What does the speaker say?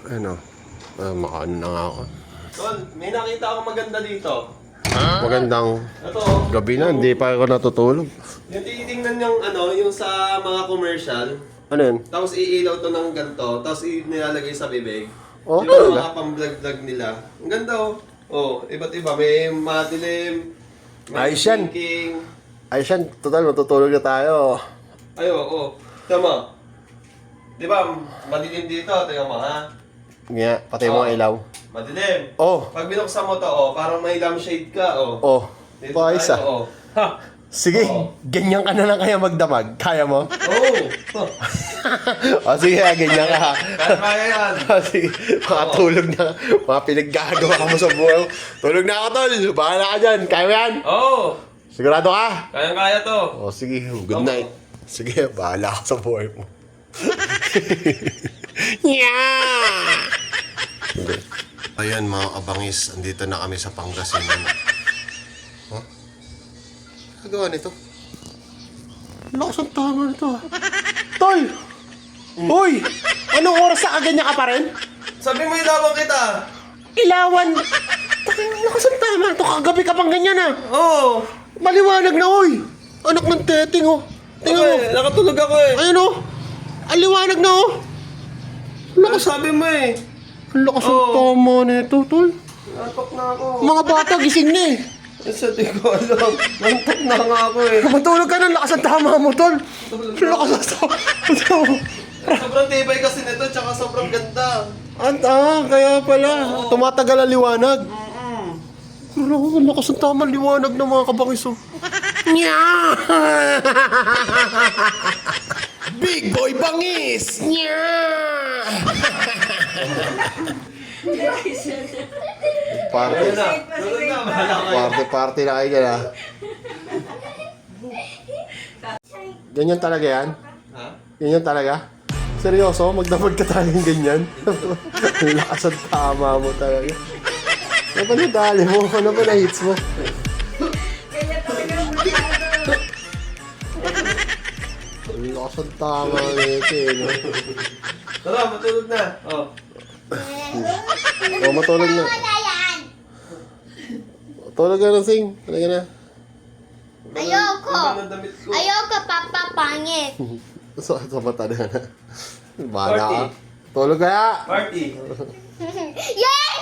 Ano? Makaano na nga ako. Tol, may nakita akong maganda dito. Magandang Ito, gabi na, hindi pa ako natutulog. yung titingnan niyang yung sa mga commercial, Ano yun? tapos iilaw to ng ganito, tapos nilalagay sa bibig. Oh, Yung talaga? mga pang-vlog-vlog nila. Ang ganda iba't iba. May madilim, may Ayos yan. thinking. Ay siyan, total matutulog na tayo. Ay, oo. Tama. Di ba, madilim dito, tingnan mo ha. Nga, patay mo ang ilaw. Madilim. Oh, Pag binuksan mo to, parang may lampshade ka, oh. Dito Paayos tayo, Ha! Sige, Oo. ganyan ka na lang kaya magdamag. Kaya mo? Oh! O sige, ganyan ka ha. Kaya yan. O sige, makatulog na. Mga pinaggagawa ka mo sa buhay mo. Tulog na ako, tol. Bahala ka dyan. Kaya mo yan? Oo! Sigurado ka? Kayang-kaya to. O sige, good night. Sige, bahala ka sa buhay mo. Yeah! Ayan mga kabangis, andito na kami sa Pangasinan. Huh? Nagawa nito? Lakas ang tama nito ah. Tol! Uy! Anong oras na kaganyan ka pa rin? Sabi mo ilawang kita. Ilawan! Lakas ang tama nito, kagabi ka pang ganyan ah. Oo! Maliwanag na oy! Anak ng teting oh. Tingnan mo. Nakatulog ako Ayun oh. Ang liwanag na oh. Ano sabi mo Ang lakas ang tama nito, tol. Nantok na ako. Mga bata, gising na eh. Sa di ko alam. Nantok na nga ako Matulog ka na, lakas ang tama mo, tol. Ang lakas ang tama mo. Sobrang tibay kasi nito, tsaka sobrang ganda. Kaya pala. Tumatagal ang liwanag. Ang lakas ang tama ang liwanag ng mga kabangis oh. Nya! Big boy bangis! Nya! Party. Ayun na. Tulog na. Bahala kayo. Party na kayo dyan ah. Ganyan talaga yan? Ha? Ganyan talaga? Seryoso? Magdamag ka talagang ganyan? Ang lakas ang tama mo talaga. Ano ba nadali mo? Ano ba na-hits mo? Ang lakas ang tama nito eh. No? Tara, matulog na. O, matulog na. Tulog ka na, Sing. Tulog ka na. Ayoko. Ang ganda ng damit ko. Ayoko, Papa, pangit. Sa mata na na. Bahala ka. Party. Tulog kaya. Party. Yay!